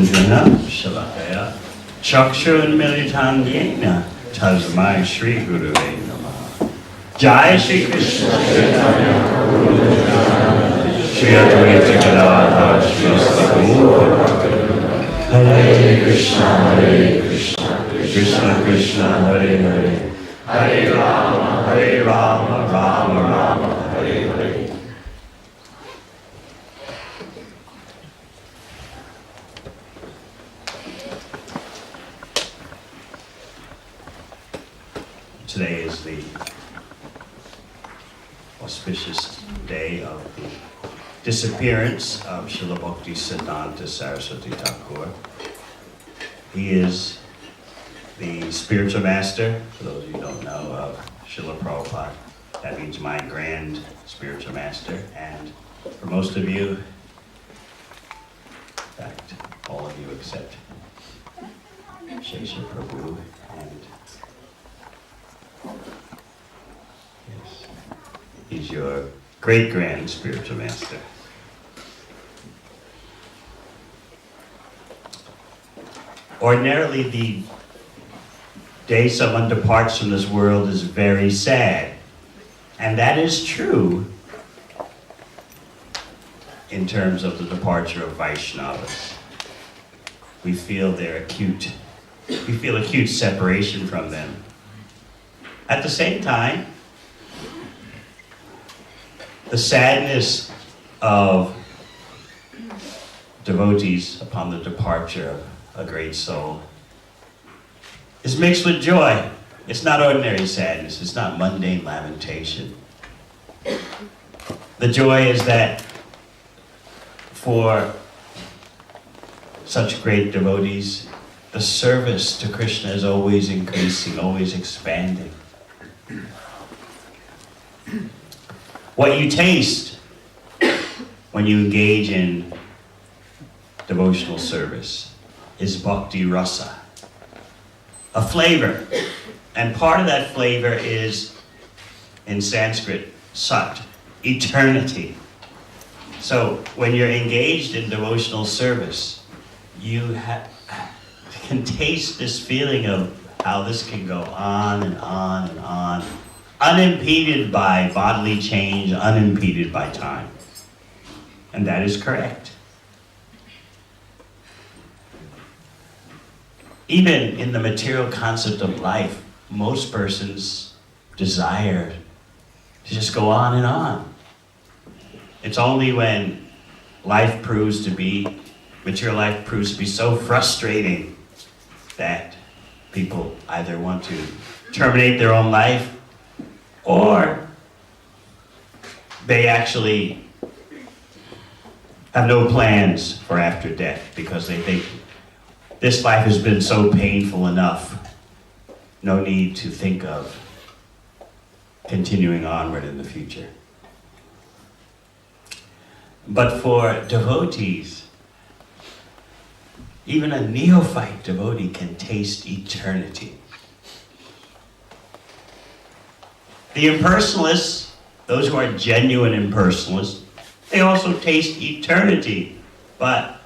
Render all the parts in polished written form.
Anjana Shalakaya Chakshurmilitan Yena Tasmai Shri Guruve Namaha. Jai Shri Krishna Shri Advaita Gadadhar Shri Sakamura Hare Krishna Krishna Krishna Hare Hare Hare Rama Rama Rama Hare Hare. Today is the auspicious day of the disappearance of Srila Bhakti Siddhanta Saraswati Thakur. He is the spiritual master, for those of you who don't know, of Srila Prabhupada. That means my grand spiritual master. And for most of you, in fact, all of you except Shesha Prabhu and yes, he's your great grand spiritual master. Ordinarily, the day someone departs from this world is very sad. And that is true in terms of the departure of Vaishnavas. We feel acute separation from them. At the same time, the sadness of devotees upon the departure of a great soul is mixed with joy. It's not ordinary sadness. It's not mundane lamentation. The joy is that for such great devotees, the service to Krishna is always increasing, always expanding. What you taste when you engage in devotional service is bhakti rasa, a flavor. And part of that flavor is, in Sanskrit, sat, eternity. So when you're engaged in devotional service, you can taste this feeling of how this can go on and on and on, unimpeded by bodily change, unimpeded by time. And that is correct. Even in the material concept of life, most persons desire to just go on and on. It's only when material life proves to be so frustrating that people either want to terminate their own life or they actually have no plans for after death because they think this life has been so painful enough, no need to think of continuing onward in the future. But for devotees, even a neophyte devotee can taste eternity. The impersonalists, those who are genuine impersonalists, they also taste eternity, but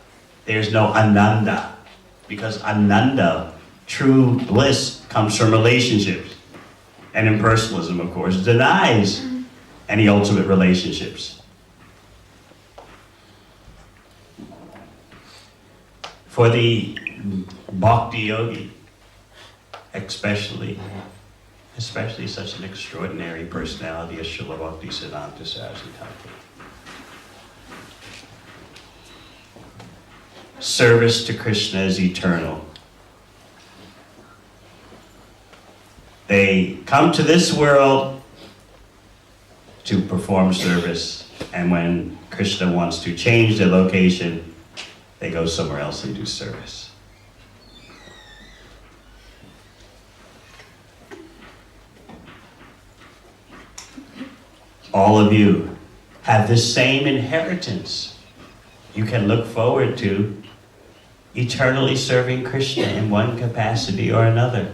there's no ananda, because ananda, true bliss, comes from relationships. And impersonalism, of course, denies any ultimate relationships. For the bhakti yogi, especially such an extraordinary personality as Srila Bhakti Siddhanta Saraswati Thakur, service to Krishna is eternal. They come to this world to perform service, and when Krishna wants to change their location, they go somewhere else and do service. All of you have this same inheritance. You can look forward to eternally serving Krishna in one capacity or another.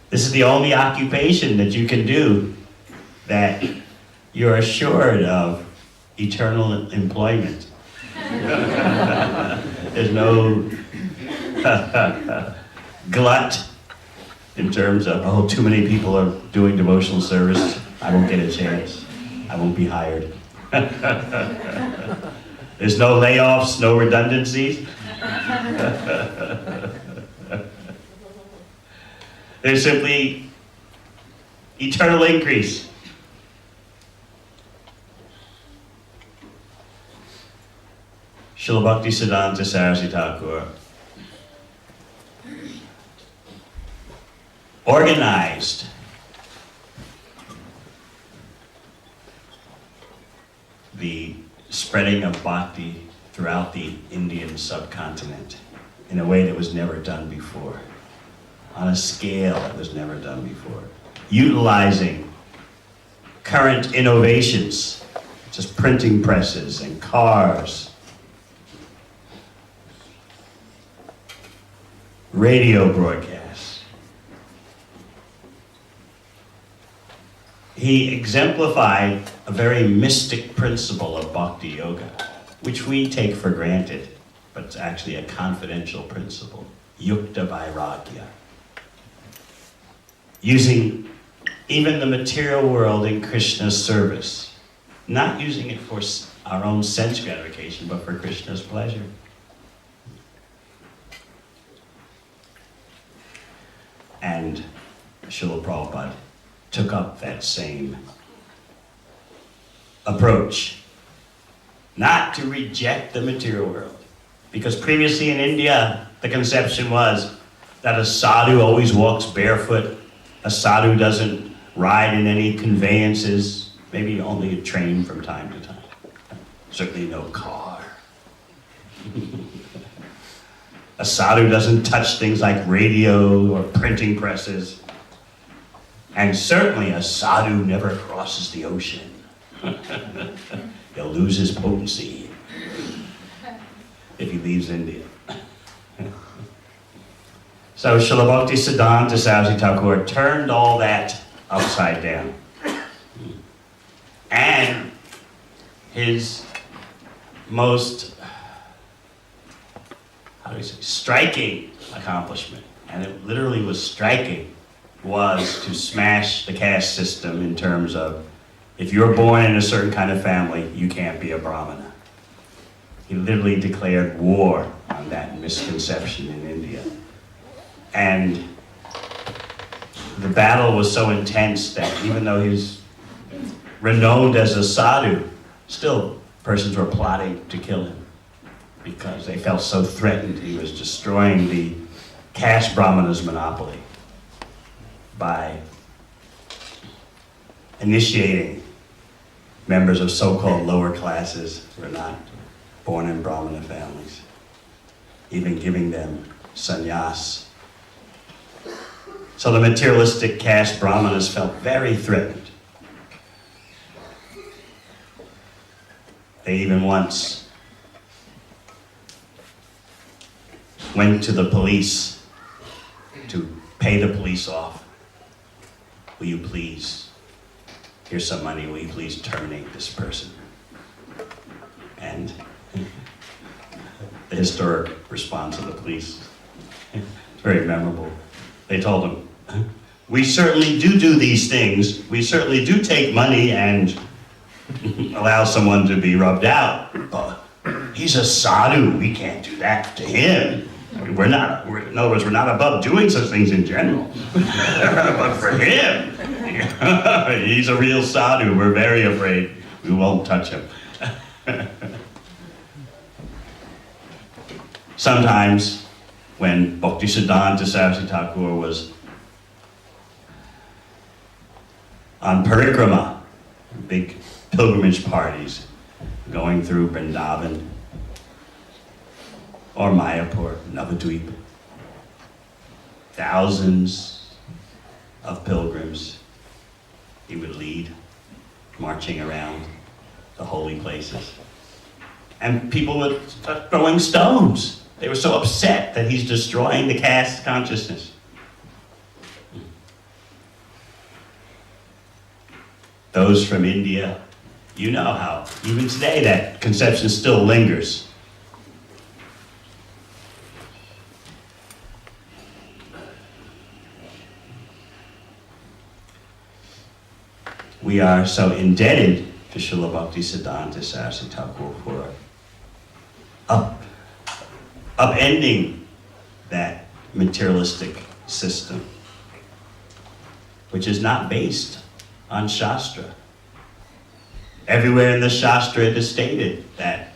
This is the only occupation that you can do that you're assured of eternal employment. There's no glut in terms of, oh, too many people are doing devotional service, I won't get a chance, I won't be hired. There's no layoffs, no redundancies. There's simply eternal increase. Srila Bhaktisiddhanta Saraswati Thakur organized the spreading of bhakti throughout the Indian subcontinent in a way that was never done before, on a scale that was never done before, utilizing current innovations, such as printing presses and cars, radio broadcasts. He exemplified a very mystic principle of bhakti yoga, which we take for granted, but it's actually a confidential principle, yukta vairagya. Using even the material world in Krishna's service, not using it for our own sense gratification, but for Krishna's pleasure. And Srila Prabhupada took up that same approach, not to reject the material world. Because previously in India, the conception was that a sadhu always walks barefoot, a sadhu doesn't ride in any conveyances, maybe only a train from time to time. Certainly no car. A sadhu doesn't touch things like radio or printing presses. And certainly a sadhu never crosses the ocean. He'll lose his potency if he leaves India. So Srila Bhaktisiddhanta Saraswati Thakur turned all that upside down. And his most, striking accomplishment, and it literally was striking, was to smash the caste system in terms of, if you're born in a certain kind of family, you can't be a Brahmana. He literally declared war on that misconception in India. And the battle was so intense that even though he's renowned as a sadhu, still persons were plotting to kill him because they felt so threatened. He was destroying the caste Brahmana's monopoly by initiating members of so-called lower classes who were not born in Brahmana families, even giving them sannyas. So the materialistic caste Brahmanas felt very threatened. They even once went to the police to pay the police off. Will you please, here's some money, will you please terminate this person? And the historic response of the police, it's very memorable. They told him, we certainly do these things. We certainly do take money and allow someone to be rubbed out. But he's a sadhu. We can't do that to him. I mean, in other words, we're not above doing such things in general. But for him, he's a real sadhu. We're very afraid we won't touch him. Sometimes, when Bhaktisiddhanta Saraswati Thakur was on parikrama, big pilgrimage parties, going through Vrindavan or Mayapur, Navadvip, thousands of pilgrims he would lead, marching around the holy places. And people would start throwing stones. They were so upset that he's destroying the caste consciousness. Those from India You know how, even today, that conception still lingers. We are so indebted to Srila Bhaktisiddhanta Saraswati Thakur for upending that materialistic system, which is not based on Shastra. Everywhere in the Shastra it is stated that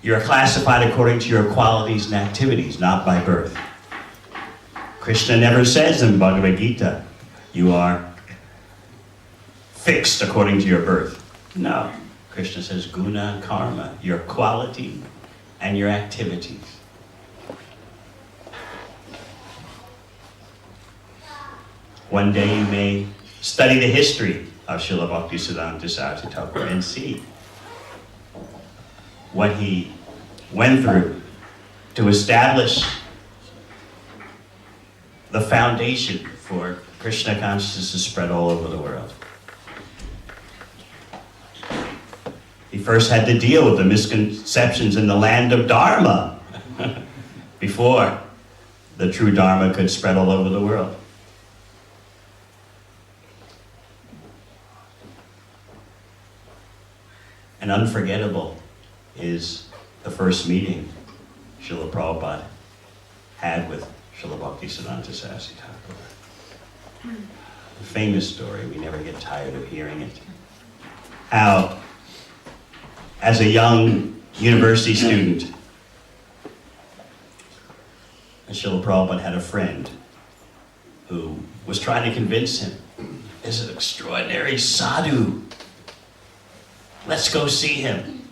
you're classified according to your qualities and activities, not by birth. Krishna never says in Bhagavad Gita, you are fixed according to your birth. No. Krishna says guna, karma, your quality and your activities. One day you may study the history of Srila Bhaktisiddhanta Saraswati Thakur and see what he went through to establish the foundation for Krishna consciousness to spread all over the world. He first had to deal with the misconceptions in the land of Dharma before the true Dharma could spread all over the world. And unforgettable is the first meeting Srila Prabhupada had with Srila Bhaktisiddhanta Saraswati Thakur. A famous story, we never get tired of hearing it. How, as a young university student, Srila Prabhupada had a friend who was trying to convince him, "There's an extraordinary sadhu. Let's go see him."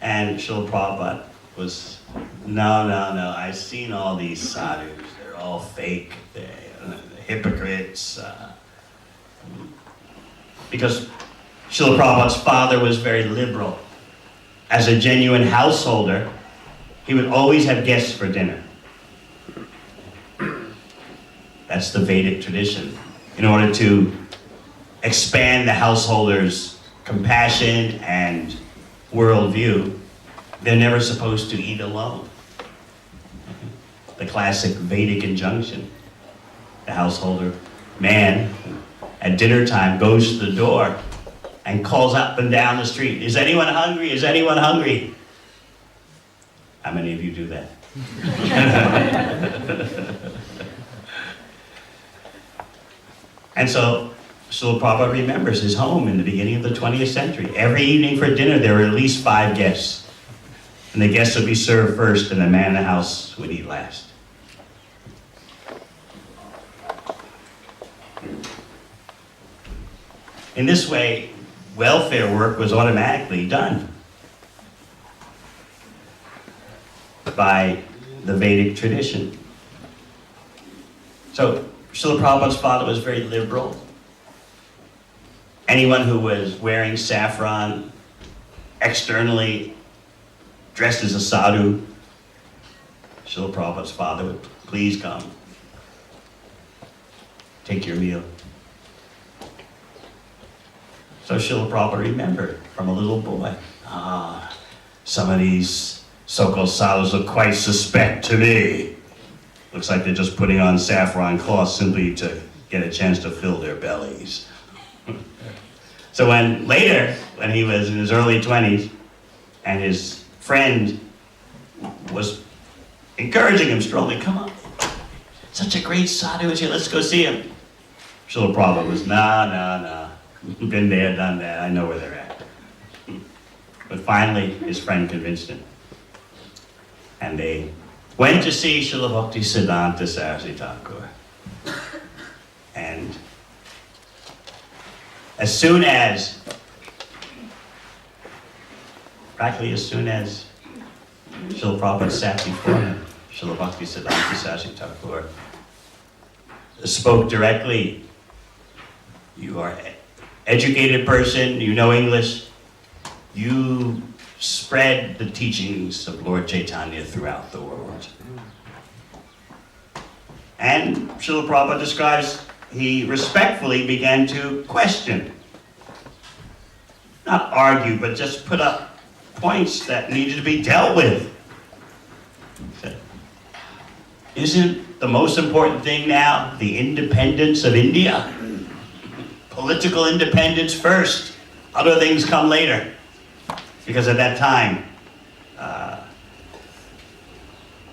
And Srila Prabhupada was, no, I've seen all these sadhus. They're all fake. They're hypocrites. Because Srila Prabhupada's father was very liberal. As a genuine householder, he would always have guests for dinner. That's the Vedic tradition. In order to expand the householder's compassion and worldview, they're never supposed to eat alone. The classic Vedic injunction. The householder man at dinner time goes to the door and calls up and down the street, "Is anyone hungry? Is anyone hungry?" How many of you do that? And so Srila Prabhupada remembers his home in the beginning of the 20th century. Every evening for dinner, there were at least 5 guests. And the guests would be served first, and the man in the house would eat last. In this way, welfare work was automatically done by the Vedic tradition. So Srila Prabhupada's father was very liberal. Anyone who was wearing saffron, externally dressed as a sadhu, Srila Prabhupada's father would, "Please come. Take your meal." So Srila Prabhupada remembered from a little boy, some of these so-called sadhus look quite suspect to me. Looks like they're just putting on saffron cloth simply to get a chance to fill their bellies. So later, when he was in his early 20s, and his friend was encouraging him strongly, "Come on, such a great sadhu is here, let's go see him." Srila Prabhupada was, nah. Been there, done that, I know where they're at. But finally, his friend convinced him. And they went to see Srila Bhaktisiddhanta Saraswati Thakur. And practically as soon as Srila Prabhupada sat before him, Srila Bhaktisiddhanta Saraswati Thakur spoke directly. "You are an educated person, you know English, you spread the teachings of Lord Chaitanya throughout the world." And Srila Prabhupada describes, he respectfully began to question not argue, but just put up points that needed to be dealt with. Isn't the most important thing now the independence of India? Political independence first, other things come later. Because at that time,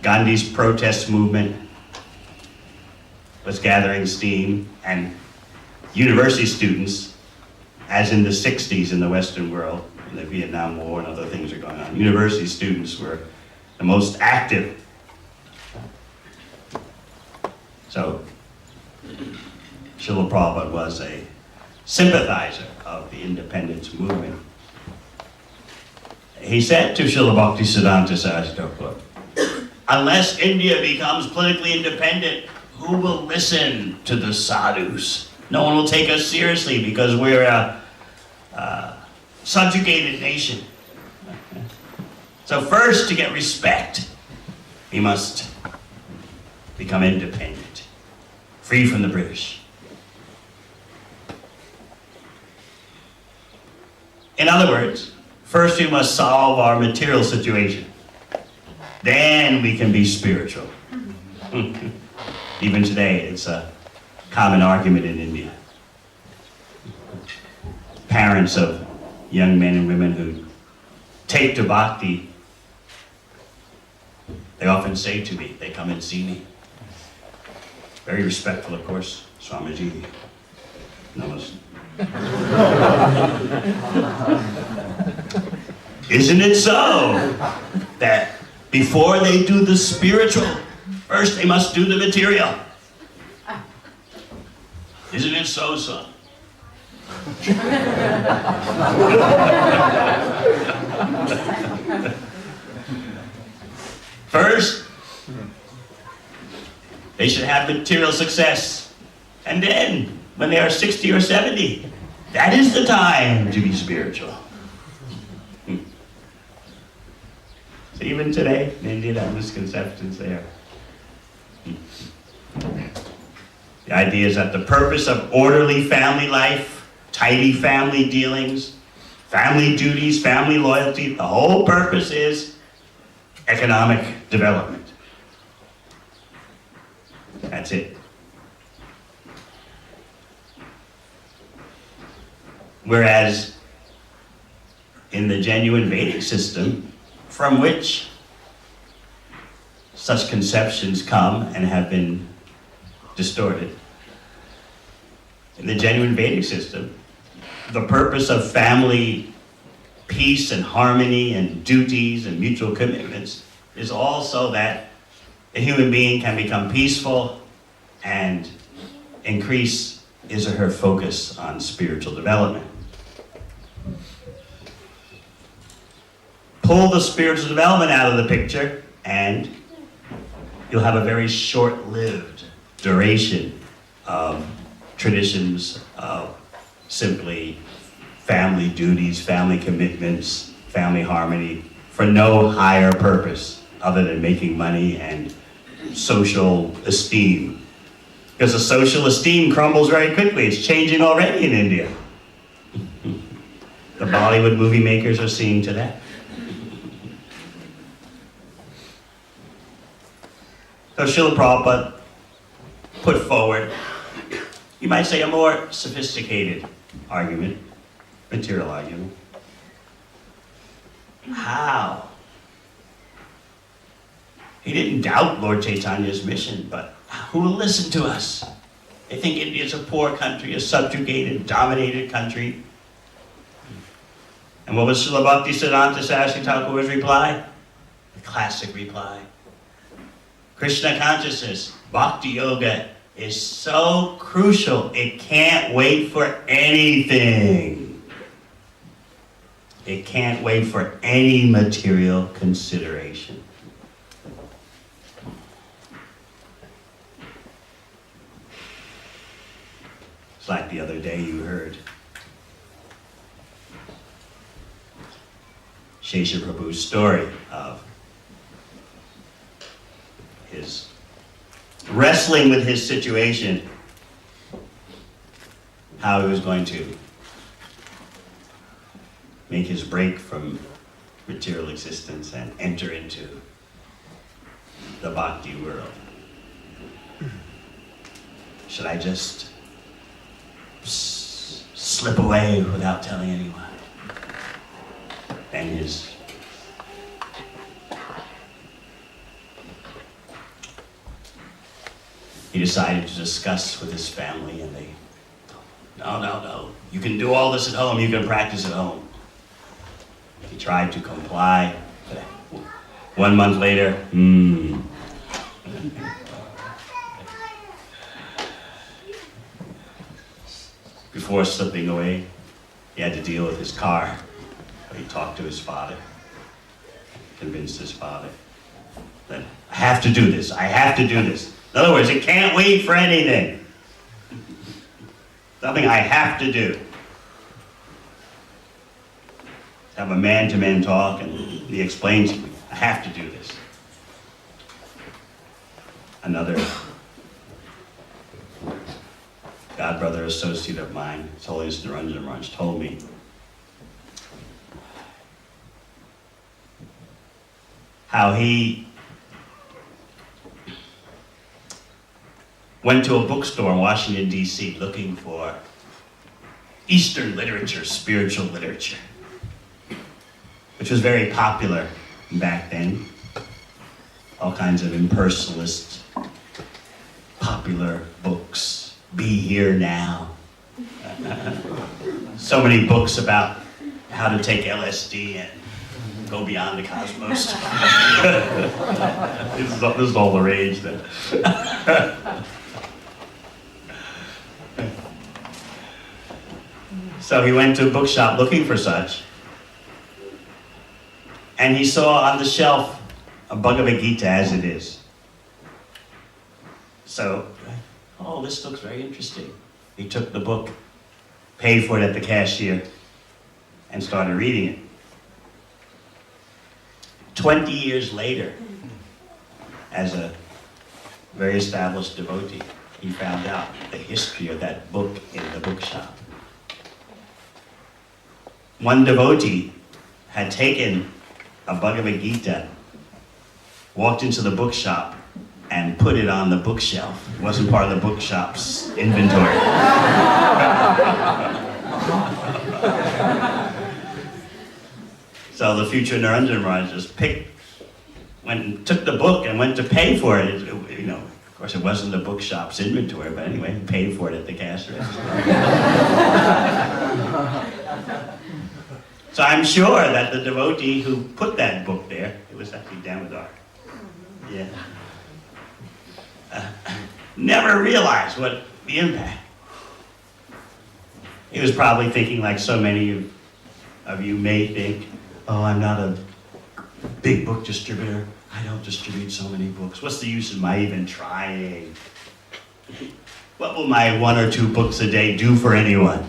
Gandhi's protest movement was gathering steam, and university students, as in the 60s in the Western world, when the Vietnam War and other things are going on, university students were the most active. So, Srila Prabhupada was a sympathizer of the independence movement. He said to Srila Bhaktisiddhanta Saraswati Thakur, unless India becomes politically independent, who will listen to the sadhus? No one will take us seriously because we're a subjugated nation. So first, to get respect, we must become independent, free from the British. In other words, first we must solve our material situation. Then we can be spiritual. Even today, it's a common argument in India. Parents of young men and women who take to bhakti, they often say to me, they come and see me. Very respectful, of course, Swamiji. Namaste. Isn't it so that before they do the spiritual, first they must do the material? Isn't it so, son? First, they should have material success. And then, when they are 60 or 70, that is the time to be spiritual. So even today, in India, there are misconceptions there. The idea is that the purpose of orderly family life, tidy family dealings, family duties, family loyalty, the whole purpose is economic development. That's it. Whereas in the genuine Vedic system, from which such conceptions come and have been distorted, in the genuine Vedic system, the purpose of family peace and harmony and duties and mutual commitments is also that a human being can become peaceful and increase his or her focus on spiritual development. Pull the spiritual development out of the picture and you'll have a very short-lived duration of traditions of simply family duties, family commitments, family harmony, for no higher purpose other than making money and social esteem. Because the social esteem crumbles very quickly. It's changing already in India. The Bollywood movie makers are seeing to that. So Srila Prabhupada put forward, you might say, a more sophisticated argument, material argument. How? He didn't doubt Lord Chaitanya's mission, but who will listen to us? They think India is a poor country, a subjugated, dominated country. And what was Srila Bhaktisiddhanta Saraswati Thakur's reply? The classic reply. Krishna consciousness, Bhakti Yoga, is so crucial, it can't wait for anything. It can't wait for any material consideration. It's like the other day you heard Shesha Prabhu's story of his wrestling with his situation, how he was going to make his break from material existence and enter into the bhakti world? Should I just slip away without telling anyone? And he decided to discuss with his family, and they, no, you can do all this at home, you can practice at home. He tried to comply, but 1 month later, Before slipping away, he had to deal with his car. He talked to his father, convinced his father that I have to do this, I have to do this. In other words, it can't wait for anything. Something I have to do. Have a man-to-man talk, and he explains to me, I have to do this. Another godbrother associate of mine, His Holiness Niranjana Maharaj, told me, how he went to a bookstore in Washington, D.C. looking for Eastern literature, spiritual literature, which was very popular back then. All kinds of impersonalist, popular books. Be Here Now. So many books about how to take LSD and go beyond the cosmos. This is all the rage then. So he went to a bookshop looking for such, and he saw on the shelf a Bhagavad Gita as it is. So, oh, this looks very interesting. He took the book, paid for it at the cashier, and started reading it. 20 years later, as a very established devotee, he found out the history of that book in the bookshop. One devotee had taken a Bhagavad Gita, walked into the bookshop, and put it on the bookshelf. It wasn't part of the bookshop's inventory. So the future Niranjana Maharaj just went and took the book and went to pay for it. Of course, it wasn't the bookshop's inventory, but anyway, he paid for it at the cash register. So I'm sure that the devotee who put that book there, it was actually down dark. Yeah. Never realized what the impact. He was probably thinking, like so many of you may think, oh, I'm not a big book distributor. I don't distribute so many books. What's the use of my even trying? What will my 1 or 2 books a day do for anyone?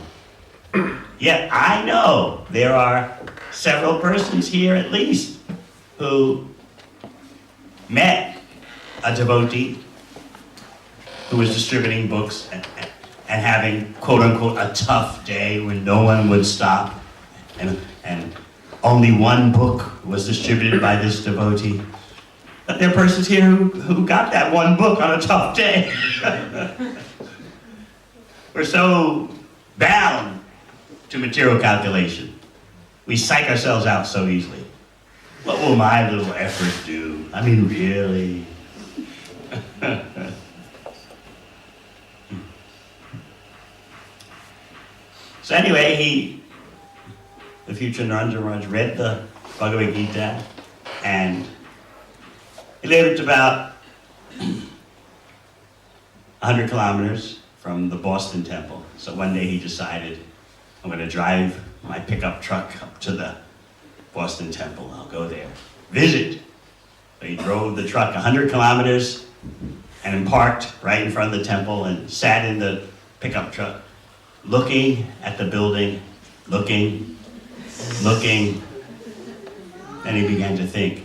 Yet I know there are several persons here at least who met a devotee who was distributing books and having, quote unquote, a tough day when no one would stop, and only 1 book was distributed by this devotee. But there are persons here who got that 1 book on a tough day. We're so bound to material calculation. We psych ourselves out so easily. What will my little effort do? I mean, really? So anyway, the future Niranjana Maharaj read the Bhagavad Gita, and he lived about 100 kilometers from the Boston Temple. So one day he decided, I'm going to drive my pickup truck up to the Boston Temple. I'll go there, visit. So he drove the truck 100 kilometers and parked right in front of the temple and sat in the pickup truck, looking at the building, looking, and he began to think,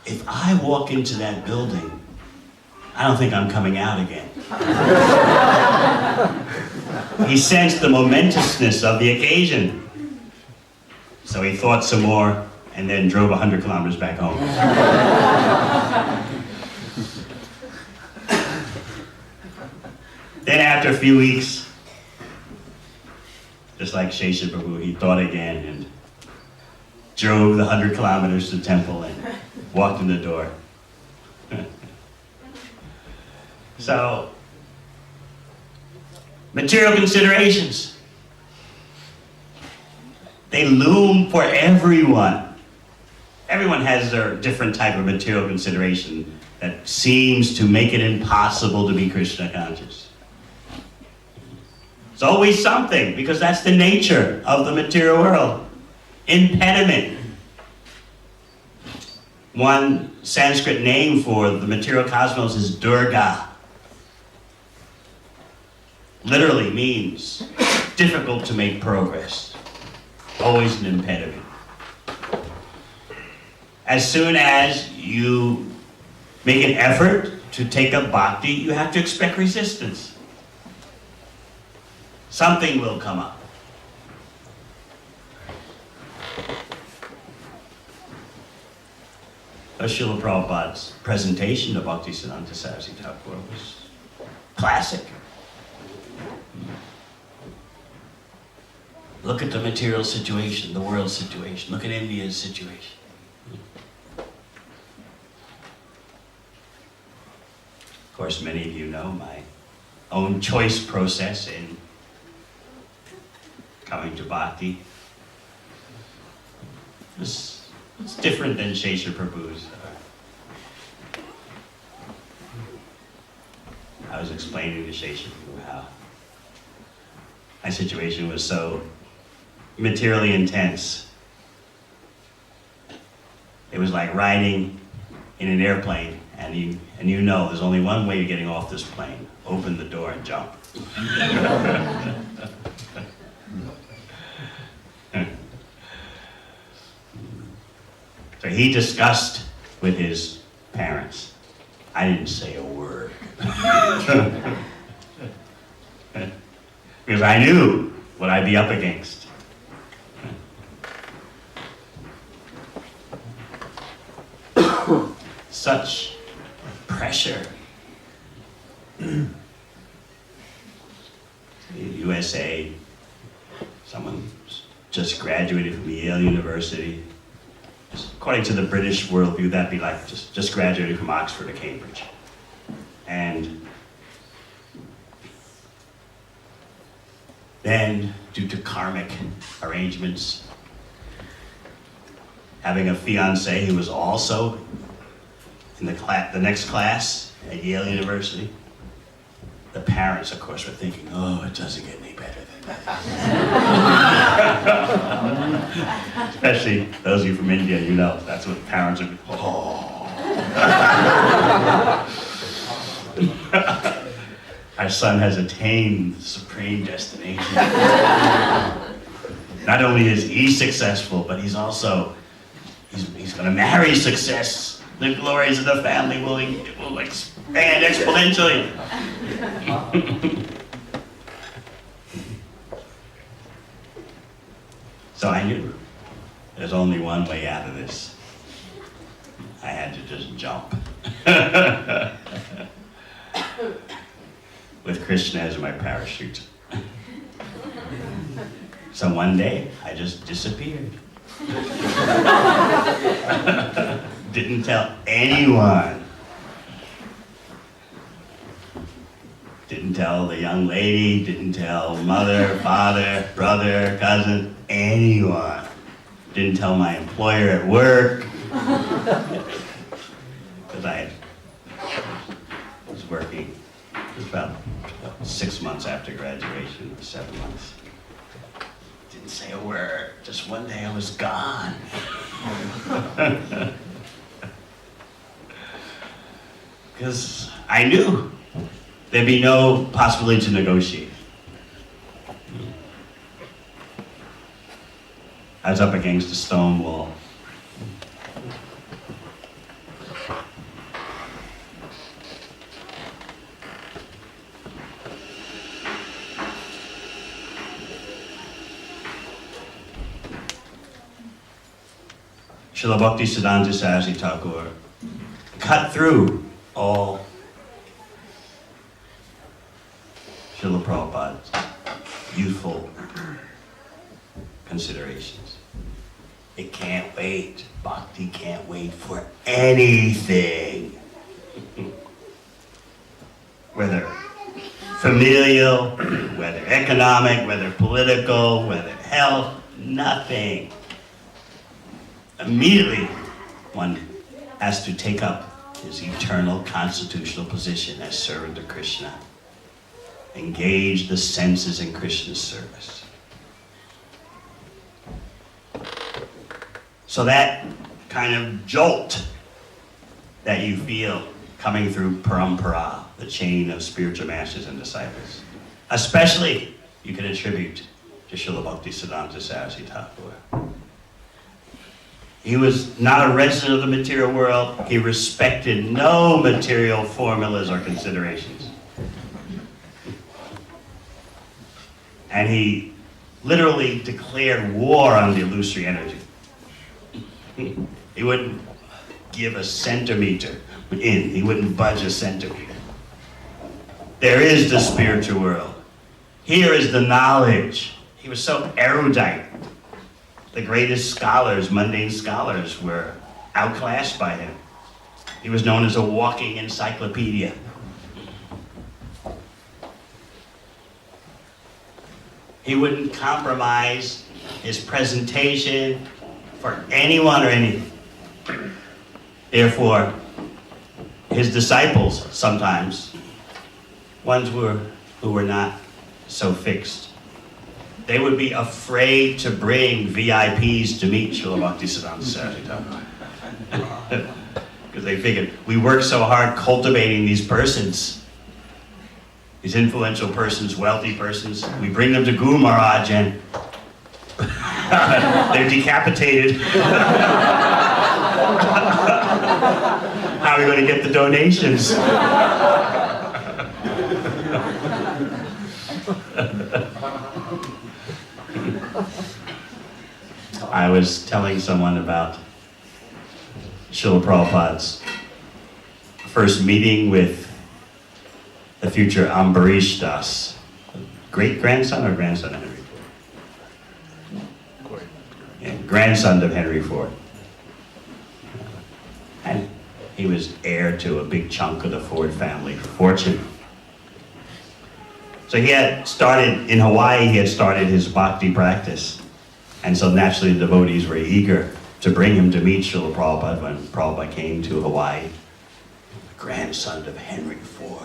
if I walk into that building, I don't think I'm coming out again. He sensed the momentousness of the occasion. So he thought some more and then drove 100 kilometers back home. Then after a few weeks, just like Shesha Prabhu, he thought again and drove the 100 kilometers to the temple and walked in the door. So, material considerations. They loom for everyone. Everyone has their different type of material consideration that seems to make it impossible to be Krishna conscious. It's always something, because that's the nature of the material world. Impediment. One Sanskrit name for the material cosmos is Durga. Literally means difficult to make progress. Always an impediment. As soon as you make an effort to take up bhakti, you have to expect resistance. Something will come up. Srila Prabhupada's presentation of Bhaktisiddhanta Saraswati Thakur was classic. Look at the material situation, the world situation. Look at India's situation. Of course, many of you know my own choice process in coming to bhakti. It's different than Shesha Prabhu's. I was explaining to Shesha Prabhu how my situation was so materially intense. It was like riding in an airplane, and you know there's only one way of getting off this plane. Open the door and jump. So he discussed with his parents. I didn't say a word. Because I knew what I'd be up against. Such pressure. USA, someone just graduated from Yale University. According to the British worldview, that'd be like just graduating from Oxford or Cambridge. And then, due to karmic arrangements, having a fiancé who was also in the next class at Yale University, the parents, of course, were thinking, oh, it doesn't get any better than that. Especially those of you from India, you know, that's what parents are, oh. Our son has attained the supreme destination. Not only is he successful, but he's also, he's going to marry success. The glories of the family will expand exponentially. So I knew there's only one way out of this. I had to just jump. With Krishna as my parachute. So one day, I just disappeared. Didn't tell anyone. Didn't tell the young lady, didn't tell mother, father, brother, cousin, anyone. Didn't tell my employer at work. Because I was working, it was about 6 months after graduation, or 7 months. Didn't say a word, just one day I was gone. Because I knew there'd be no possibility to negotiate. I was up against a stone wall. Srila Bhaktisiddhanta Saraswati Thakur cut through all Srila Prabhupada's youthful considerations. It can't wait. Bhakti can't wait for anything. Whether familial, whether economic, whether political, whether health, nothing. Immediately, one has to take up his eternal constitutional position as servant of Krishna. Engage the senses in Krishna's service. So that kind of jolt that you feel coming through parampara, the chain of spiritual masters and disciples, especially you can attribute to Srila Bhaktisiddhanta Saraswati Thakur. He was not a resident of the material world. He respected no material formulas or considerations. And he literally declared war on the illusory energy. He wouldn't give a centimeter in. He wouldn't budge a centimeter. There is the spiritual world. Here is the knowledge. He was so erudite. The greatest scholars, mundane scholars, were outclassed by him. He was known as a walking encyclopedia. He wouldn't compromise his presentation for anyone or anything. Therefore, his disciples sometimes, ones who were not so fixed, they would be afraid to bring VIPs to meet Srila Bhaktisiddhanta Saraswati Thakur. Because they figured, we work so hard cultivating these persons, these influential persons, wealthy persons. We bring them to Guru Maharaj and they're decapitated. How are we going to get the donations? I was telling someone about Srila Prabhupada's first meeting with the future Ambarish Das, great-grandson or grandson of Henry Ford? Yeah, grandson of Henry Ford. And he was heir to a big chunk of the Ford family fortune. So he had started, in Hawaii, he had started his bhakti practice. And so naturally the devotees were eager to bring him to meet Srila Prabhupada when Prabhupada came to Hawaii. The grandson of Henry Ford.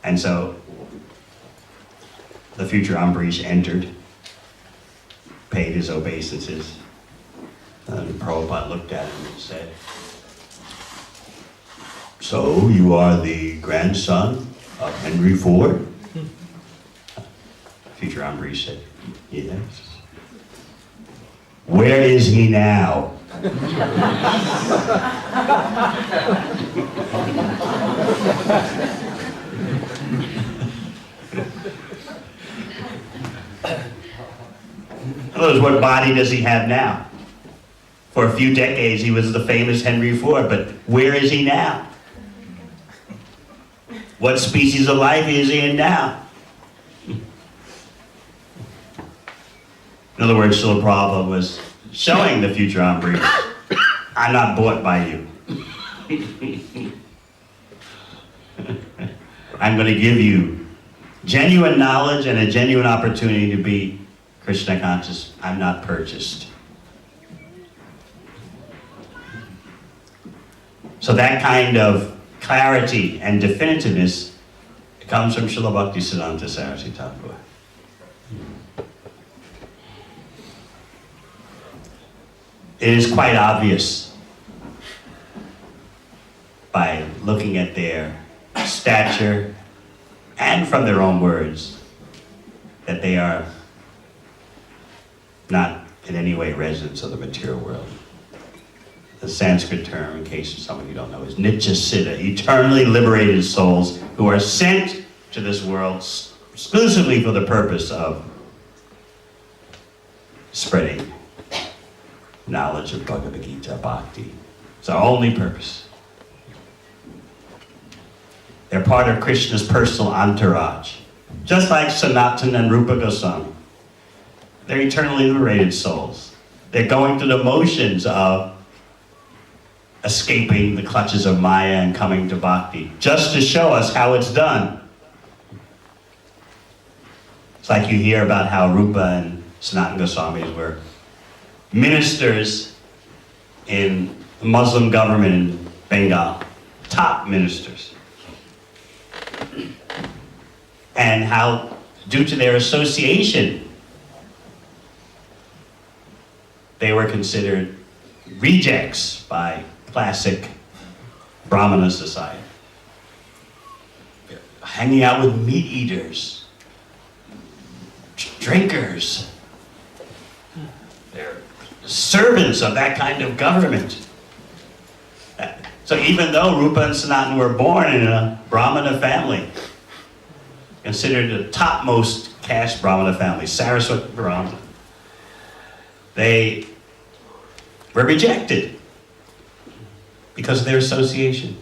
And so the future Ambarish entered, paid his obeisances. And Prabhupada looked at him and said, "So you are the grandson of Henry Ford?" Future Ambarish said, "Yes." "Where is he now?" In other words, what body does he have now? For a few decades, he was the famous Henry Ford, but where is he now? What species of life is he in now? In other words, Srila Prabhupada was showing the future Ambarish, I'm not bought by you. I'm going to give you genuine knowledge and a genuine opportunity to be Krishna conscious. I'm not purchased. So that kind of clarity and definitiveness comes from Srila Bhaktisiddhanta Saraswati Thakur. It is quite obvious by looking at their stature and from their own words that they are not in any way residents of the material world. The Sanskrit term, in case some of you don't know, is Nitya Siddha, eternally liberated souls who are sent to this world exclusively for the purpose of spreading knowledge of Bhagavad Gita Bhakti. It's our only purpose. They're part of Krishna's personal entourage. Just like Sanatana and Rupa Goswami. They're eternally liberated souls. They're going through the motions of escaping the clutches of Maya and coming to Bhakti, just to show us how it's done. It's like you hear about how Rupa and Sanatana Goswamis were ministers in the Muslim government in Bengal, top ministers. And how, due to their association, they were considered rejects by classic Brahmana society. Hanging out with meat eaters, drinkers. They're servants of that kind of government. So even though Rupa and Sanatana were born in a Brahmana family, considered the topmost caste Brahmana family, Saraswati Brahmana, they were rejected because of their association.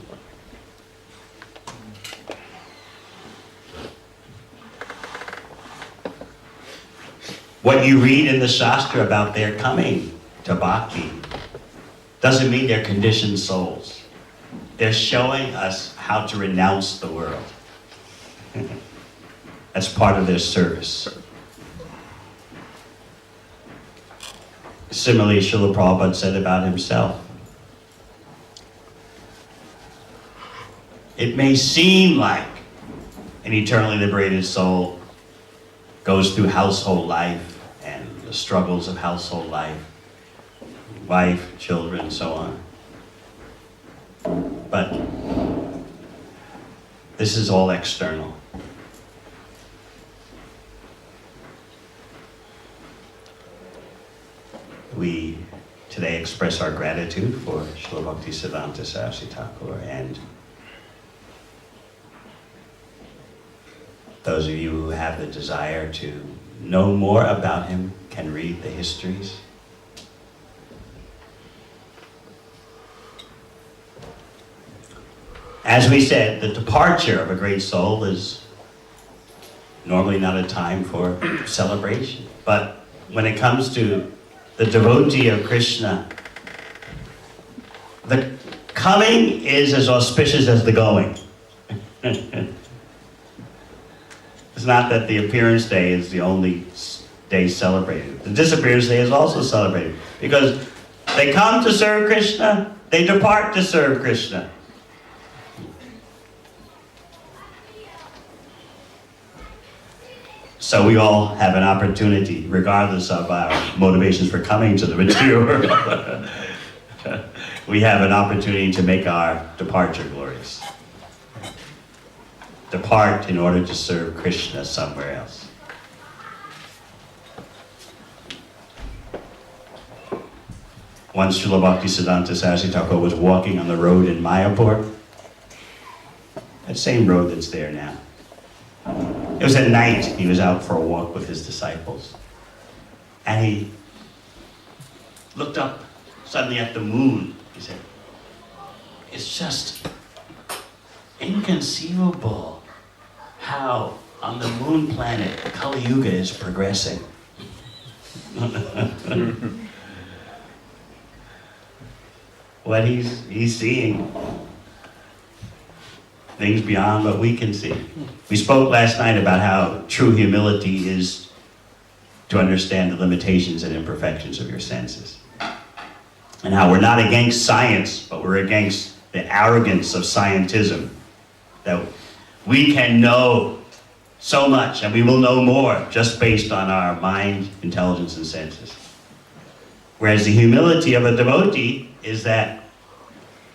What you read in the Shastra about their coming to Bhakti doesn't mean they're conditioned souls. They're showing us how to renounce the world. That's part of their service. Similarly, Srila Prabhupada said about himself, it may seem like an eternally liberated soul goes through household life and the struggles of household life, wife, children, so on. But this is all external. We today express our gratitude for Srila Bhaktisiddhanta Saraswati Thakur, and those of you who have the desire to know more about him can read the histories. As we said, the departure of a great soul is normally not a time for celebration, but when it comes to the devotee of Krishna, the coming is as auspicious as the going. It's not that the appearance day is the only day celebrated. The disappearance day is also celebrated because they come to serve Krishna, they depart to serve Krishna. So we all have an opportunity, regardless of our motivations for coming to the material world. We have an opportunity to make our departure glorious. Depart in order to serve Krishna somewhere else. Once Srila Bhaktisiddhanta Saraswati Thakur was walking on the road in Mayapur, that same road that's there now. It was at night. He was out for a walk with his disciples. And he looked up suddenly at the moon. He said, it's just inconceivable how on the moon planet Kali Yuga is progressing. What he's seeing things beyond what we can see. We spoke last night about how true humility is to understand the limitations and imperfections of your senses. And how we're not against science, but we're against the arrogance of scientism. That we can know so much and we will know more just based on our mind, intelligence, and senses. Whereas the humility of a devotee is that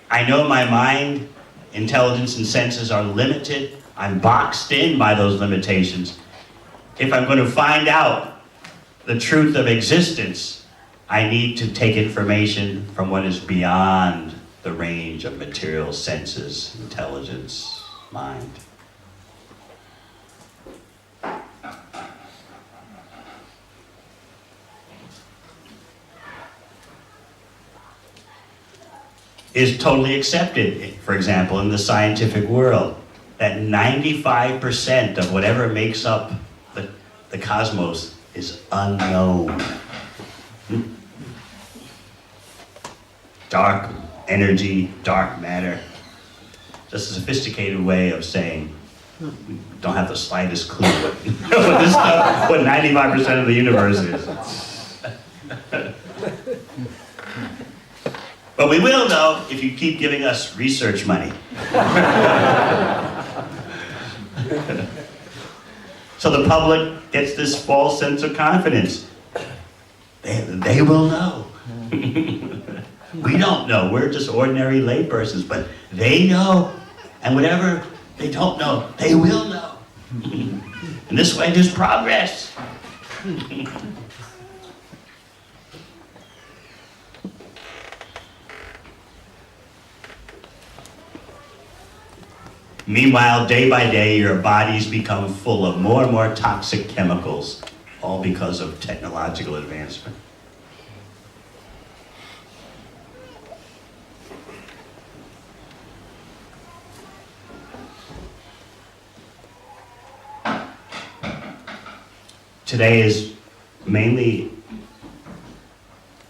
I know my mind, intelligence, and senses are limited. I'm boxed in by those limitations. If I'm going to find out the truth of existence, I need to take information from what is beyond the range of material senses, intelligence, mind. is totally accepted, for example, in the scientific world, that 95% of whatever makes up the cosmos is unknown. Dark energy, dark matter. Just a sophisticated way of saying we don't have the slightest clue what 95% of the universe is. But we will know if you keep giving us research money. So the public gets this false sense of confidence. They will know. We don't know. We're just ordinary laypersons, but they know. And whatever they don't know, they will know. And this way there's progress. Meanwhile, day by day, your bodies become full of more and more toxic chemicals, all because of technological advancement. Today is mainly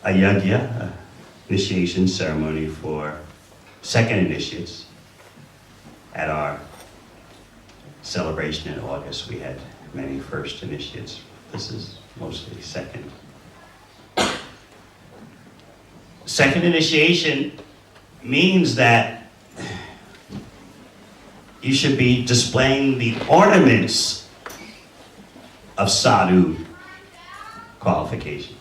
a yajna, initiation ceremony for second initiates. At our celebration in August, we had many first initiates. This is mostly second. Second initiation means that you should be displaying the ornaments of sadhu qualification.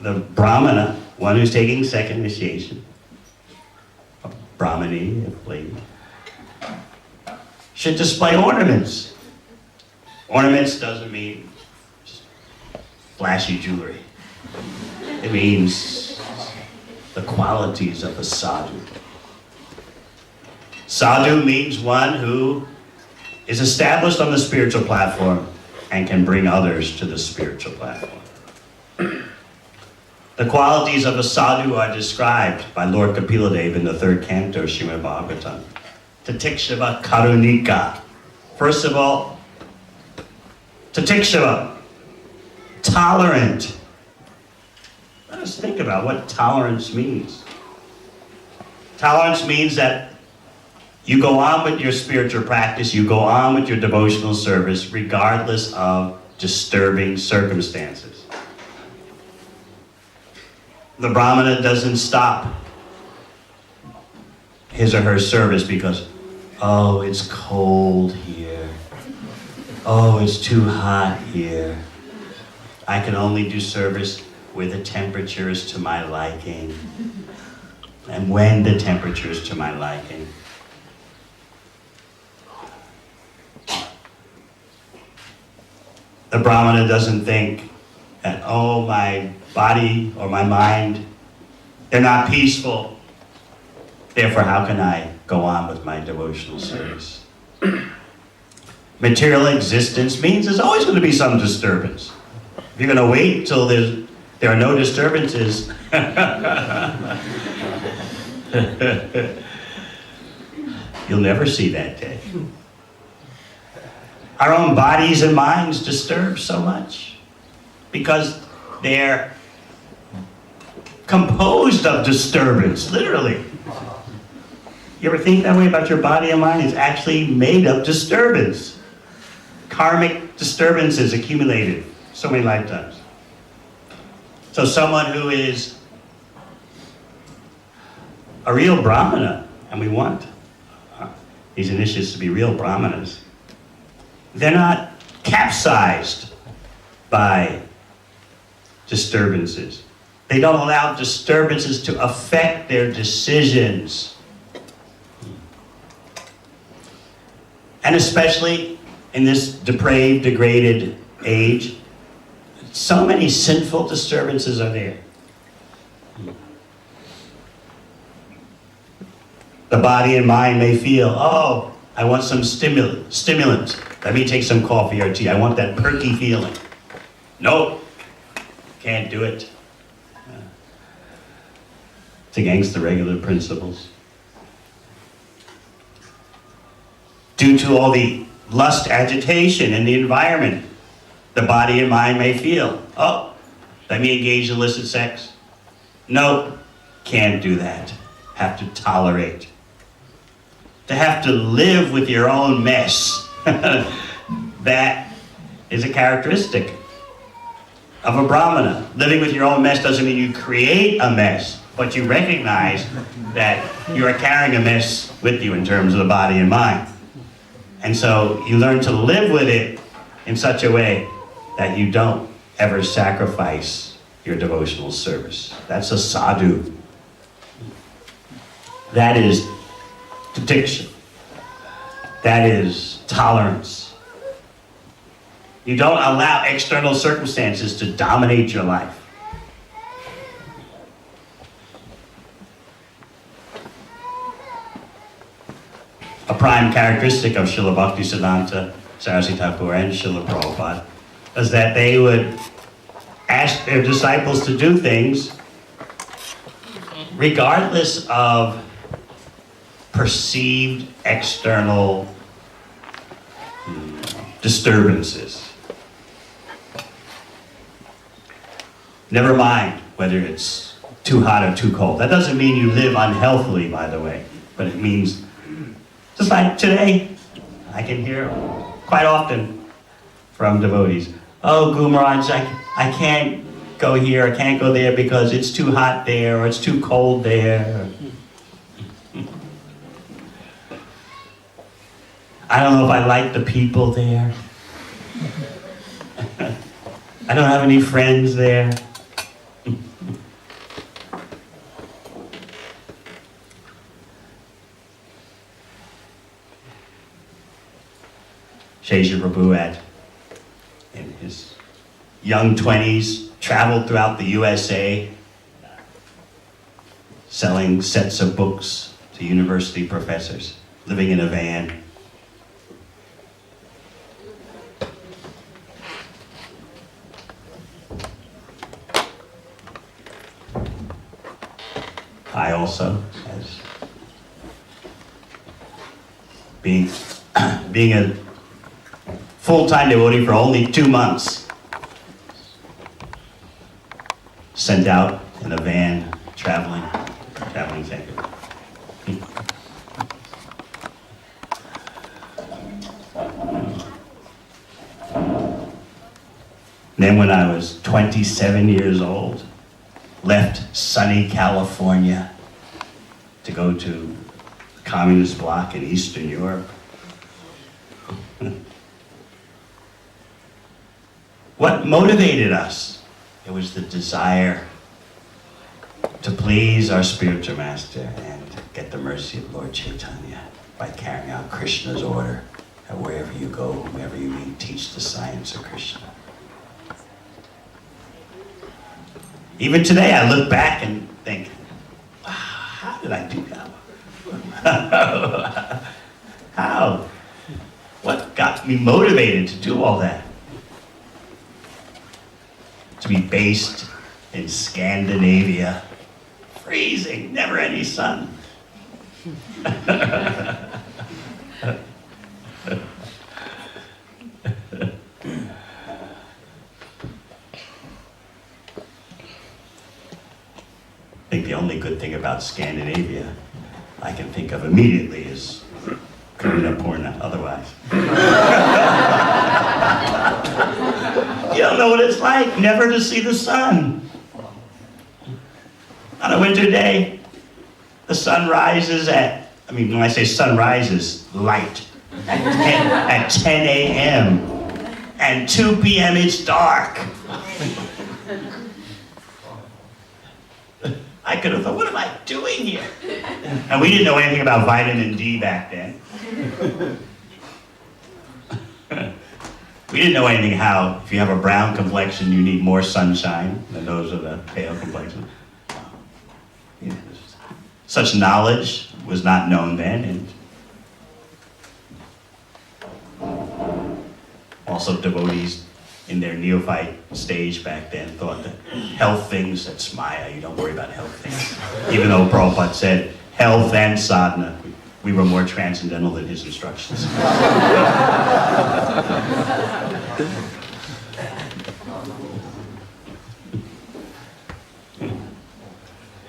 The brahmana, one who's taking second initiation, Brahmani, if lady, should display ornaments. Ornaments doesn't mean just flashy jewelry. It means the qualities of a sadhu. Sadhu means one who is established on the spiritual platform and can bring others to the spiritual platform. The qualities of a sadhu are described by Lord Kapiladev in the third canto, Srimad Bhagavatam. Tatikshava karunika. First of all, tatikshava, tolerant. Let us think about what tolerance means. Tolerance means that you go on with your spiritual practice, you go on with your devotional service, regardless of disturbing circumstances. The Brahmana doesn't stop his or her service because, oh, it's cold here. Oh, it's too hot here. I can only do service where the temperature is to my liking. And when the temperature is to my liking. The Brahmana doesn't think that, oh, my body or my mind, they're not peaceful. Therefore, how can I go on with my devotional service? Material existence means there's always going to be some disturbance. If you're going to wait until there are no disturbances, you'll never see that day. Our own bodies and minds disturb so much because they're composed of disturbance, literally. You ever think that way about your body and mind? It's actually made of disturbance. Karmic disturbances accumulated so many lifetimes. So someone who is a real brahmana, and we want these initiates to be real brahmanas, they're not capsized by disturbances. They don't allow disturbances to affect their decisions. And especially in this depraved, degraded age, so many sinful disturbances are there. The body and mind may feel, oh, I want some stimulant. Let me take some coffee or tea. I want that perky feeling. Nope, can't do it. It's against the regular principles. Due to all the lust agitation in the environment, the body and mind may feel, oh, let me engage in illicit sex. No, can't do that. Have to tolerate. To have to live with your own mess. That is a characteristic of a Brahmana. Living with your own mess doesn't mean you create a mess, but you recognize that you are carrying a mess with you in terms of the body and mind. And so you learn to live with it in such a way that you don't ever sacrifice your devotional service. That's a sadhu. That is titiksha. That is tolerance. You don't allow external circumstances to dominate your life. A prime characteristic of Srila Bhaktisiddhanta Saraswati Thakur and Srila Prabhupada is that they would ask their disciples to do things regardless of perceived external disturbances. Never mind whether it's too hot or too cold. That doesn't mean you live unhealthily, by the way, but it means, just like today, I can hear quite often from devotees, oh, Guru Maharaj, I can't go here, I can't go there because it's too hot there, or it's too cold there. I don't know if I like the people there. I don't have any friends there. Shesha Prabhu in his young 20s, traveled throughout the USA, selling sets of books to university professors, living in a van. I also, as being a full-time devotee for only 2 months, sent out in a van, traveling sector. Then when I was 27 years old, left sunny California to go to the communist bloc in Eastern Europe. What motivated us? It was the desire to please our spiritual master and get the mercy of Lord Chaitanya by carrying out Krishna's order that wherever you go, whomever you meet, teach the science of Krishna. Even today, I look back and think, wow, how did I do that? How? What got me motivated to do all that? To be based in Scandinavia, freezing, never any sun. I think the only good thing about Scandinavia I can think of immediately is Karuna Purna, otherwise. You don't know what it's like never to see the sun. On a winter day, the sun rises when I say sun rises, light, at 10 a.m. and 2 p.m. it's dark. I could have thought, what am I doing here? And we didn't know anything about vitamin D back then. We didn't know anything how, if you have a brown complexion, you need more sunshine than those of the pale complexion. Such knowledge was not known then, and also devotees in their neophyte stage back then, thought that health things, that's Maya, you don't worry about health things. Even though Prabhupada said health and sadhana, we were more transcendental than his instructions.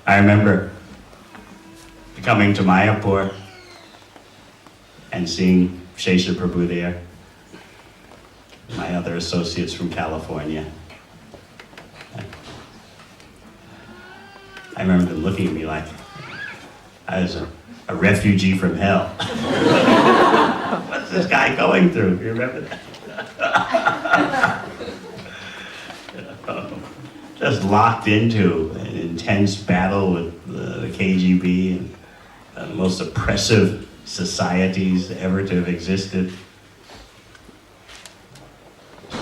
I remember coming to Mayapur and seeing Shesha Prabhu there, my other associates from California. I remember them looking at me like I was a refugee from hell. What's this guy going through? You remember that? Just locked into an intense battle with the KGB and the most oppressive societies ever to have existed. The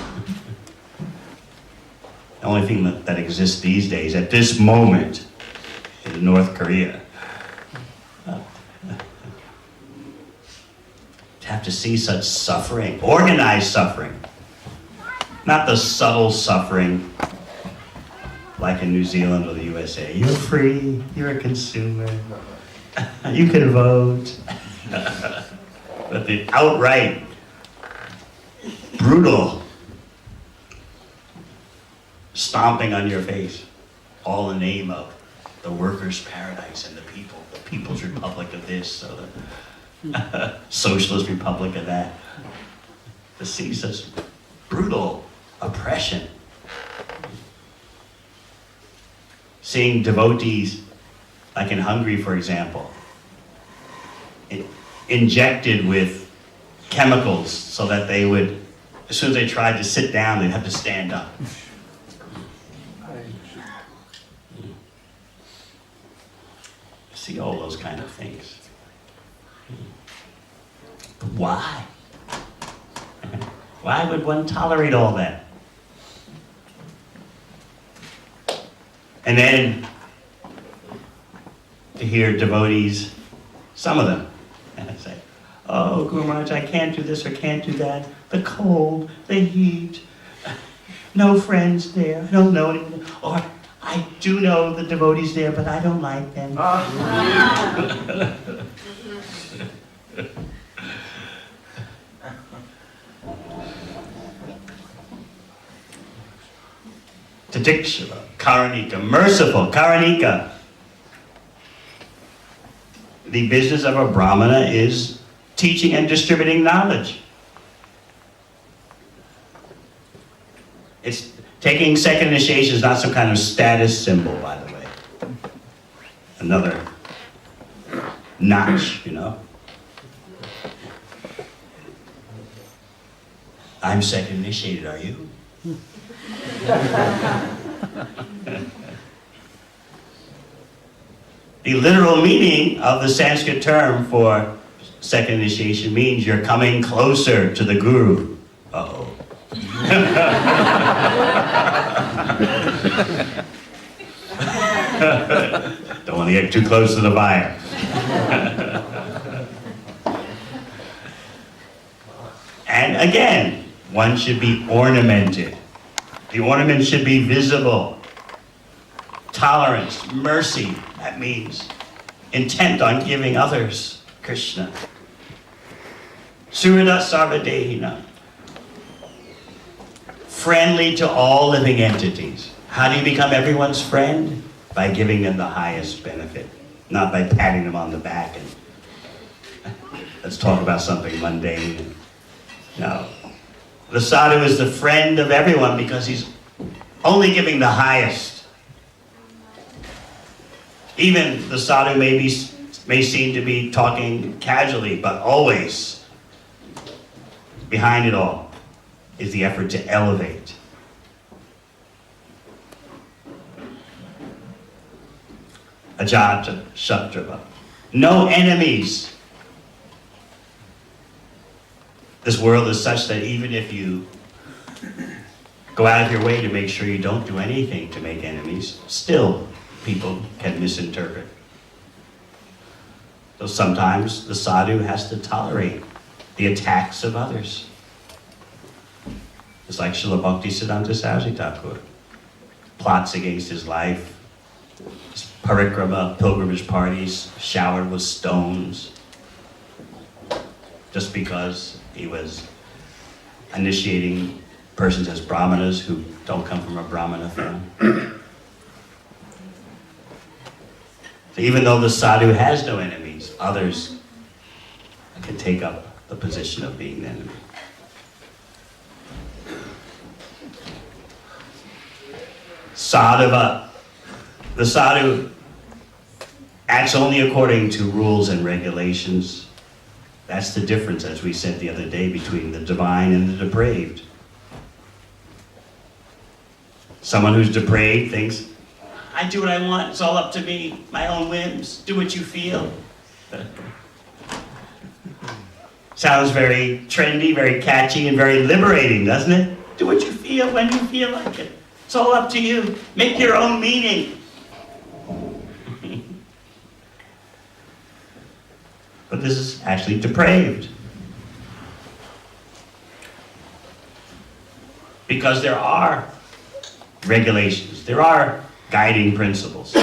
only thing that exists these days, at this moment, in North Korea. To have to see such suffering, organized suffering, not the subtle suffering like in New Zealand or the USA. You're free, you're a consumer, you can vote. But the outright, brutal stomping on your face, all in the name of the workers' paradise and the people's republic of this, or the socialist republic of that. To see such brutal oppression. Seeing devotees, like in Hungary, for example, injected with chemicals so that they would, as soon as they tried to sit down, they'd have to stand up. See all those kind of things. But why? Why would one tolerate all that? And then to hear devotees, some of them, say, oh, Guru Maharaj, I can't do this or can't do that. The cold, the heat, no friends there, I don't know anyone. Or I do know the devotees there, but I don't like them. Tadikshava, Karanika, merciful, Karanika. The business of a Brahmana is teaching and distributing knowledge. It's taking second initiation is not some kind of status symbol, by the way. Another notch, you know. I'm second initiated, are you? The literal meaning of the Sanskrit term for second initiation means you're coming closer to the Guru. Uh-oh. Don't want to get too close to the fire. And again, one should be ornamented. The ornament should be visible. Tolerance, mercy, that means intent on giving others Krishna. Surada Sarvadehina. Friendly to all living entities. How do you become everyone's friend? By giving them the highest benefit, not by patting them on the back and let's talk about something mundane. No. The sadhu is the friend of everyone because he's only giving the highest. Even the sadhu may seem to be talking casually, but always behind it all is the effort to elevate. Ajata Shatrava. No enemies. This world is such that even if you go out of your way to make sure you don't do anything to make enemies, still people can misinterpret. So sometimes the sadhu has to tolerate the attacks of others. It's like Srila Bhaktisiddhanta Saraswati Thakur. Plots against his life, his parikrama, pilgrimage parties, showered with stones, just because he was initiating persons as brahmanas who don't come from a brahmana family. So even though the sadhu has no enemies, others can take up the position of being the enemy. Sadhava, the sadhu acts only according to rules and regulations. That's the difference, as we said the other day, between the divine and the depraved. Someone who's depraved thinks, I do what I want, it's all up to me, my own whims, do what you feel. Sounds very trendy, very catchy, and very liberating, doesn't it? Do what you feel when you feel like it. It's all up to you. Make your own meaning. But this is actually depraved. Because there are regulations, there are guiding principles,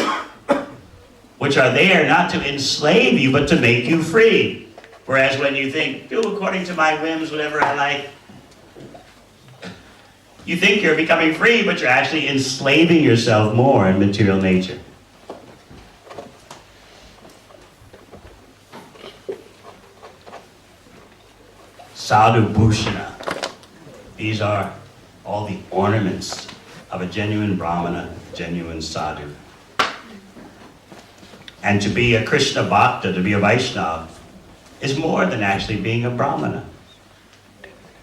which are there not to enslave you, but to make you free. Whereas when you think, do according to my whims, whatever I like, you think you're becoming free, but you're actually enslaving yourself more in material nature. Sadhu Bhushana. These are all the ornaments of a genuine Brahmana, genuine sadhu. And to be a Krishna Bhakta, to be a Vaishnava, is more than actually being a Brahmana.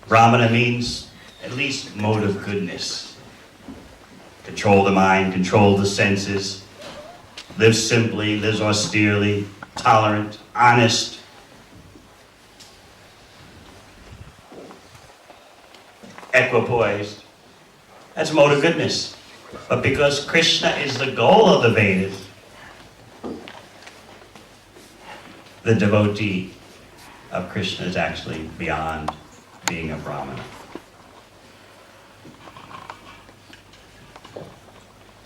Brahmana means at least mode of goodness. Control the mind, control the senses, live simply, lives austerely, tolerant, honest. Equipoised. That's mode of goodness. But because Krishna is the goal of the Vedas, the devotee of Krishna is actually beyond being a Brahmana.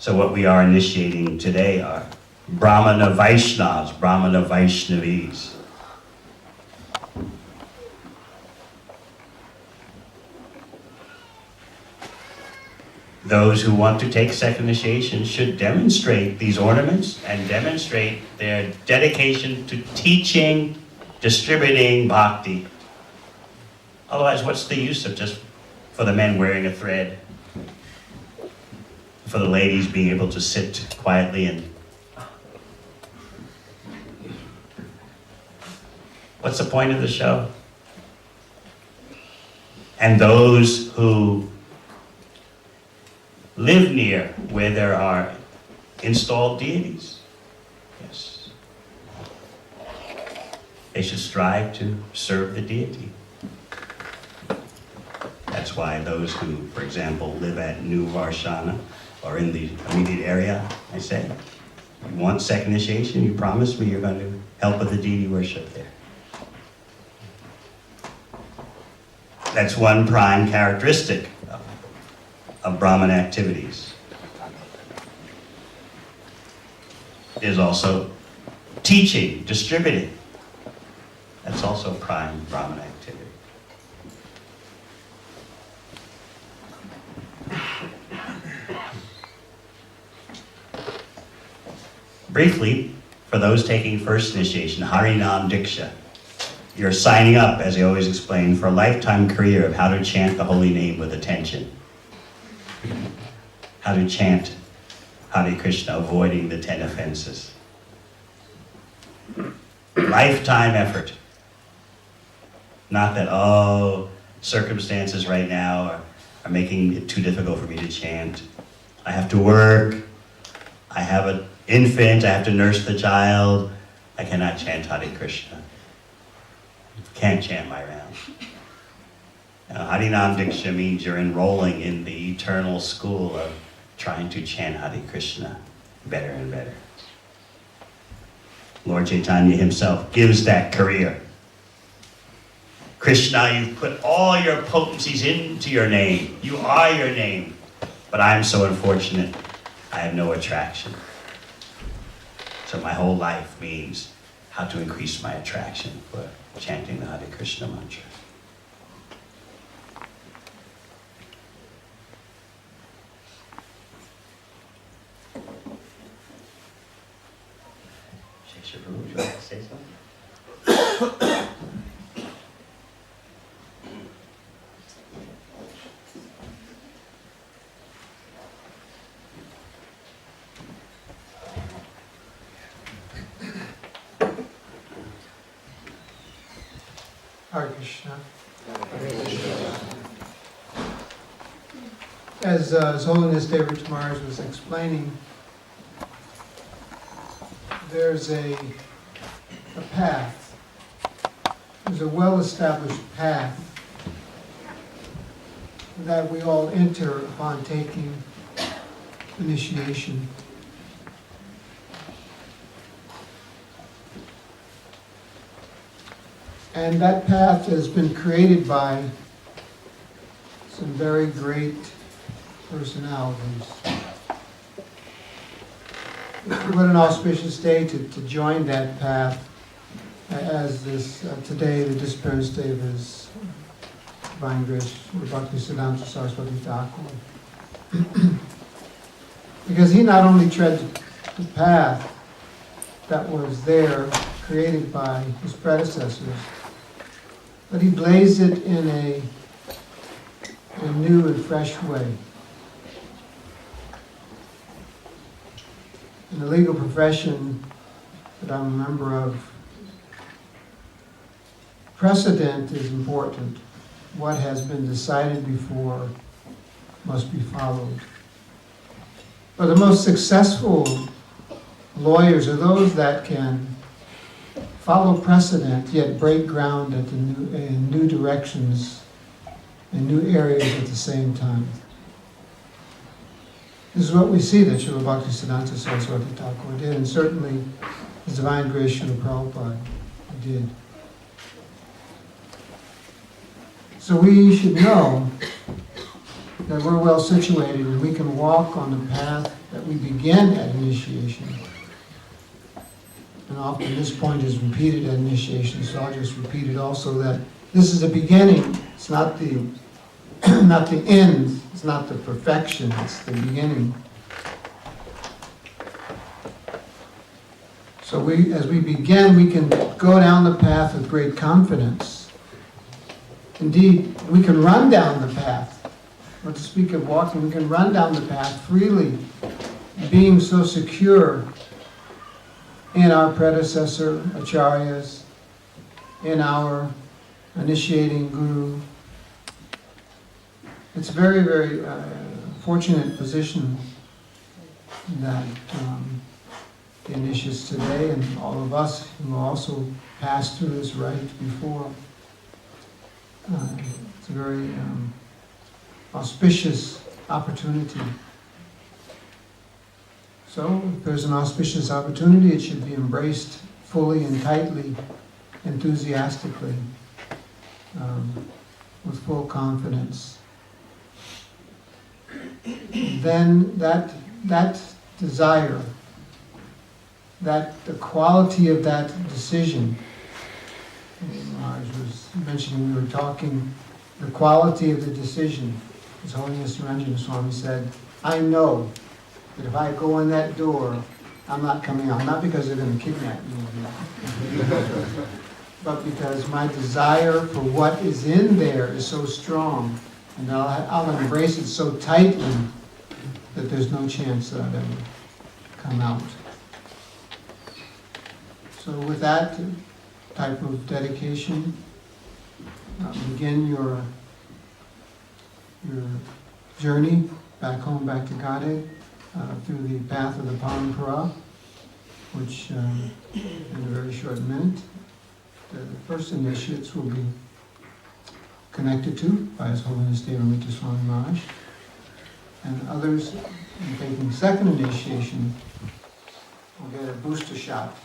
So what we are initiating today are Brahmana Vaishnavas, Brahmana Vaishnavis. Those who want to take second initiation should demonstrate these ornaments and demonstrate their dedication to teaching, distributing bhakti. Otherwise, what's the use of just for the men wearing a thread? For the ladies being able to sit quietly and... What's the point of the show? And those who live near where there are installed deities, yes, they should strive to serve the deity. That's why those who, for example, live at New Varshana or in the immediate area, I say, you want second initiation, you promise me you're going to help with the deity worship there. That's one prime characteristic of Brahman activities. There's also teaching, distributing. That's also prime Brahman activity. Briefly, for those taking first initiation, Harinam Diksha, you're signing up, as I always explain, for a lifetime career of how to chant the holy name with attention. How to chant Hare Krishna, avoiding the 10 offenses. Lifetime effort. Not that, oh, circumstances right now are making it too difficult for me to chant. I have to work. I have an infant. I have to nurse the child. I cannot chant Hare Krishna. Can't chant my rounds. Harinam Diksha means you're enrolling in the eternal school of trying to chant Hare Krishna better and better. Lord Chaitanya himself gives that career. Krishna, you've put all your potencies into your name. You are your name. But I am so unfortunate. I have no attraction. So my whole life means how to increase my attraction for chanting the Hare Krishna mantra. Shri Prabhu, would you like to say something? Hare Krishna. As His Holiness Devamrita Maharaj was explaining, there's a path. There's a well-established path that we all enter upon taking initiation. And that path has been created by some very great personalities. What an auspicious day to join that path, as this today, the disappearance day of His Divine Grace, Bhaktisiddhanta Saraswati Thakur. Because he not only tread the path that was there, created by his predecessors, but he blazed it in a new and fresh way. In the legal profession that I'm a member of, precedent is important. What has been decided before must be followed. But the most successful lawyers are those that can follow precedent, yet break ground in new directions, in new areas at the same time. This is what we see that Srila Bhaktisiddhanta Saraswati Thakur did, and certainly His Divine Grace Srila Prabhupada did. So we should know that we're well situated and we can walk on the path that we begin at initiation. And often this point is repeated at initiation, so I'll just repeat it also, that this is the beginning. It's not the not the end. It's not the perfection. It's the beginning. So as we begin, we can go down the path with great confidence. Indeed, we can run down the path. Not to speak of walking, we can run down the path freely, being so secure in our predecessor, acharyas, in our initiating guru. It's a very, very fortunate position that the initiates today and all of us who also passed through this rite before. It's a very auspicious opportunity. So if there's an auspicious opportunity, it should be embraced fully and tightly, enthusiastically, with full confidence. Then that desire, the quality of that decision, I was mentioning, we were talking, the quality of the decision. His Holiness Ranjana Swami said, I know that if I go in that door, I'm not coming out. Not because they're going to kidnap me, but because my desire for what is in there is so strong, and I'll embrace it so tightly that there's no chance that I'd ever come out. So with that type of dedication, begin your journey back home, back to Godhead, through the path of the Parampara, which in a very short minute, the first initiates will be connected to by His Holiness Devamrita Swami Maharaj, and others in taking second initiation will get a booster shot.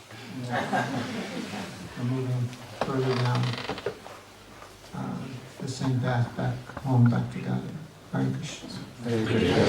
We're moving further down. the same path back home, back to God. Hare Krishna.